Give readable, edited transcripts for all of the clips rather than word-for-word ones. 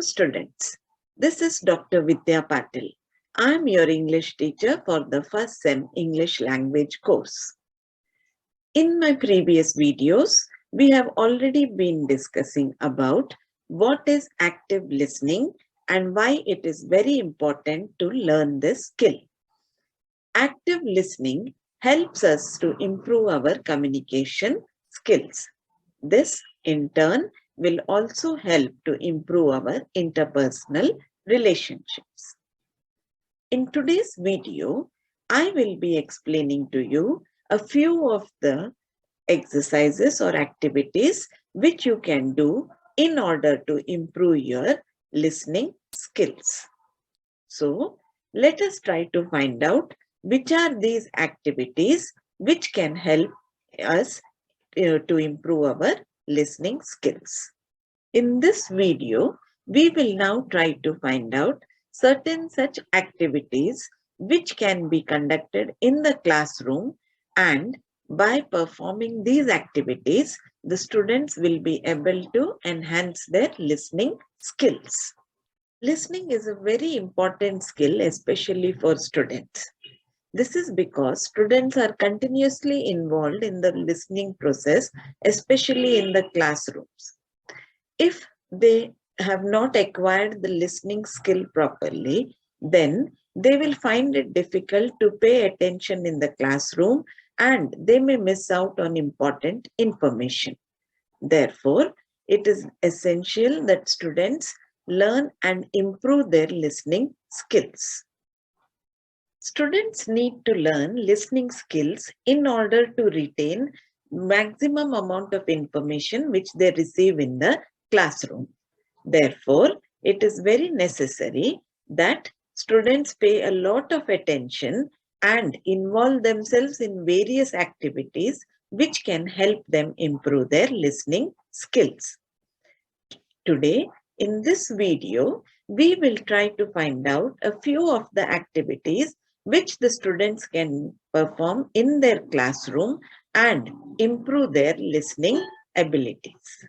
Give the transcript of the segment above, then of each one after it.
students, this is Dr. Vidya Patil. I am your English teacher for the first SEM English language course. In my previous videos, we have already been discussing about what is active listening and why it is very important to learn this skill. Active listening helps us to improve our communication skills. This, in turn, will also help to improve our interpersonal relationships. In today's video, I will be explaining to you a few of the exercises or activities which you can do in order to improve your listening skills. So, let us try to find out which are these activities which can help us to improve our listening skills. In this video, we will now try to find out certain such activities which can be conducted in the classroom, and by performing these activities, the students will be able to enhance their listening skills. Listening is a very important skill, especially for students. This is because students are continuously involved in the listening process, especially in the classrooms. If they have not acquired the listening skill properly, then they will find it difficult to pay attention in the classroom and they may miss out on important information. Therefore, it is essential that students learn and improve their listening skills. Students need to learn listening skills in order to retain maximum amount of information which they receive in the classroom. Therefore, it is very necessary that students pay a lot of attention and involve themselves in various activities which can help them improve their listening skills. Today, in this video, we will try to find out a few of the activities which the students can perform in their classroom and improve their listening abilities.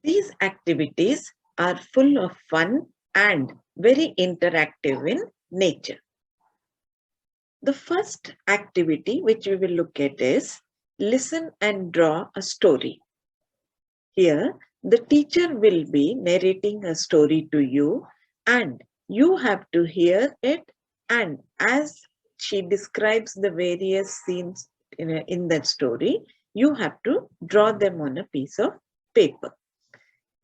These activities are full of fun and very interactive in nature. The first activity which we will look at is listen and draw a story. Here, the teacher will be narrating a story to you and you have to hear it, and as she describes the various scenes in that story, you have to draw them on a piece of paper.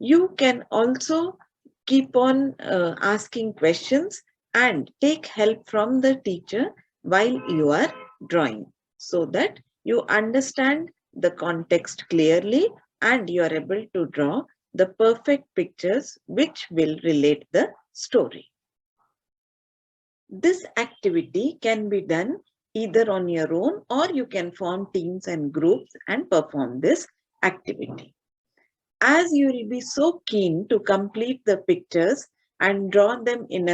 You can also keep on asking questions and take help from the teacher while you are drawing, so that you understand the context clearly and you are able to draw the perfect pictures which will relate the story. This activity can be done either on your own or you can form teams and groups and perform this activity. As you will be so keen to complete the pictures and draw them in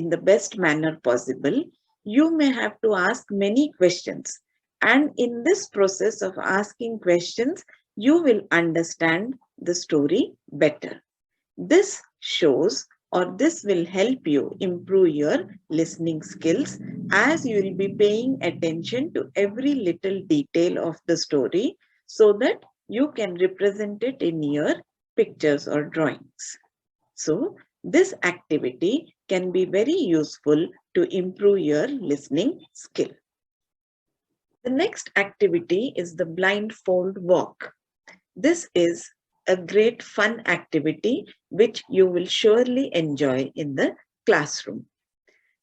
the best manner possible, you may have to ask many questions. And in this process of asking questions, you will understand the story better. This shows, or this will help you improve your listening skills, as you will be paying attention to every little detail of the story so that you can represent it in your pictures or drawings. So, this activity can be very useful to improve your listening skill. The next activity is the blindfold walk. This is a great fun activity which you will surely enjoy in the classroom.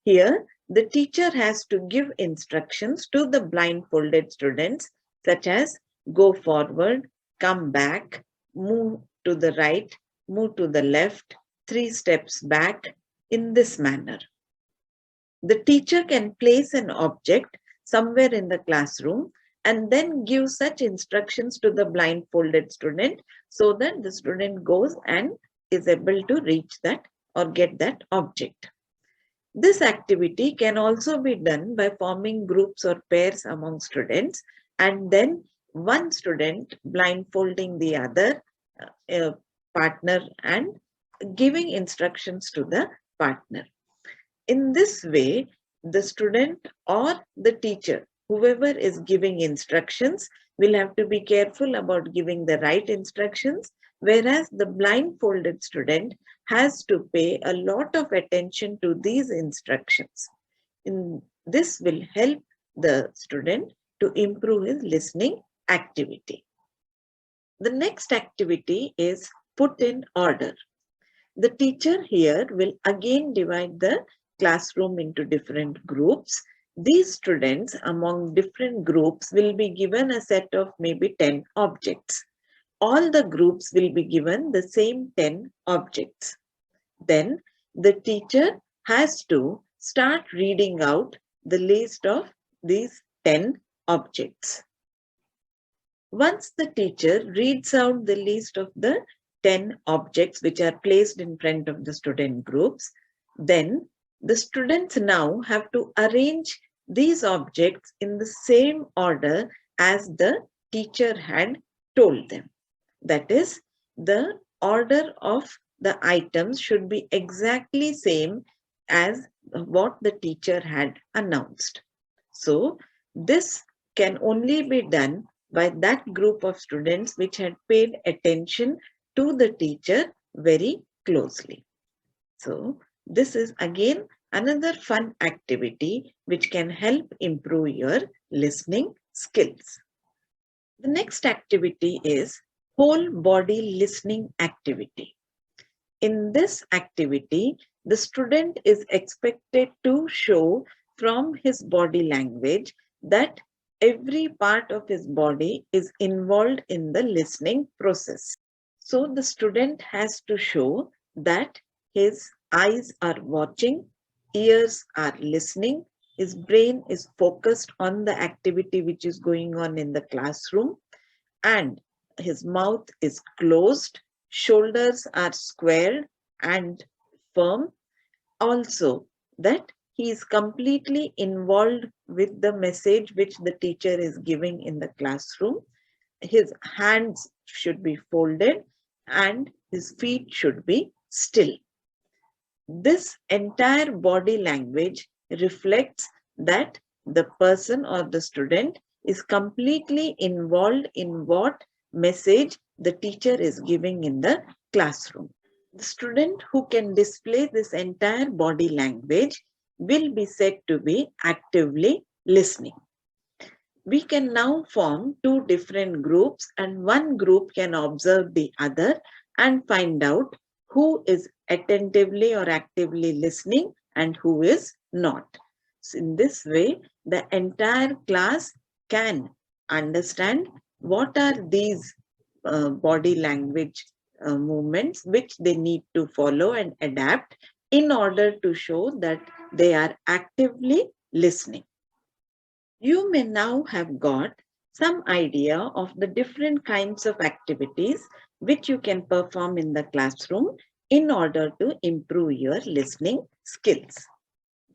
Here, the teacher has to give instructions to the blindfolded students such as go forward, come back, move to the right, move to the left, 3 steps back, in this manner. The teacher can place an object somewhere in the classroom and then give such instructions to the blindfolded student so that the student goes and is able to reach that or get that object. This activity can also be done by forming groups or pairs among students, and then one student blindfolding the other partner and giving instructions to the partner. In this way, the student or the teacher, whoever is giving instructions, will have to be careful about giving the right instructions, whereas the blindfolded student has to pay a lot of attention to these instructions. This will help the student to improve his listening activity. The next activity is put in order. The teacher here will again divide the classroom into different groups. These students among different groups will be given a set of maybe 10 objects. All the groups will be given the same 10 objects. Then the teacher has to start reading out the list of these 10 objects. Once the teacher reads out the list of the 10 objects which are placed in front of the student groups, then the students now have to arrange these objects in the same order as the teacher had told them. That is, the order of the items should be exactly same as what the teacher had announced. So, this can only be done by that group of students which had paid attention to the teacher very closely. So, this is again another fun activity which can help improve your listening skills. The next activity is whole body listening activity. In this activity, the student is expected to show from his body language that every part of his body is involved in the listening process. So the student has to show that his eyes are watching, ears are listening, his brain is focused on the activity which is going on in the classroom, and his mouth is closed, shoulders are squared and firm. Also, that he is completely involved with the message which the teacher is giving in the classroom. His hands should be folded and his feet should be still. This entire body language reflects that the person or the student is completely involved in what message the teacher is giving in the classroom. The student who can display this entire body language will be said to be actively listening. We can now form two different groups, and one group can observe the other and find out who is attentively or actively listening and who is not. So in this way, the entire class can understand what are these body language movements which they need to follow and adapt in order to show that they are actively listening. You may now have got some idea of the different kinds of activities which you can perform in the classroom in order to improve your listening skills.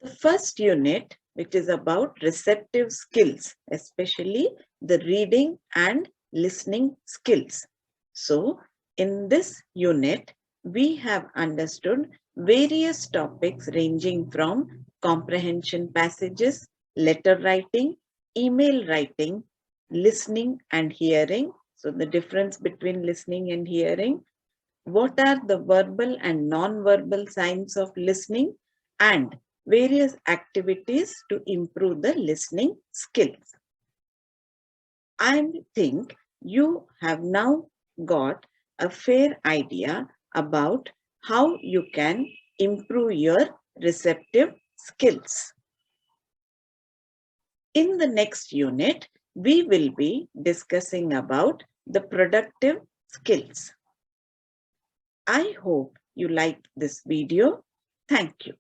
The first unit, which is about receptive skills, especially the reading and listening skills. So, in this unit, we have understood various topics ranging from comprehension passages, letter writing, email writing, listening and hearing. So, the difference between listening and hearing. What are the verbal and non-verbal signs of listening, and various activities to improve the listening skills. I think you have now got a fair idea about how you can improve your receptive skills. In the next unit, we will be discussing about the productive skills. I hope you liked this video. Thank you.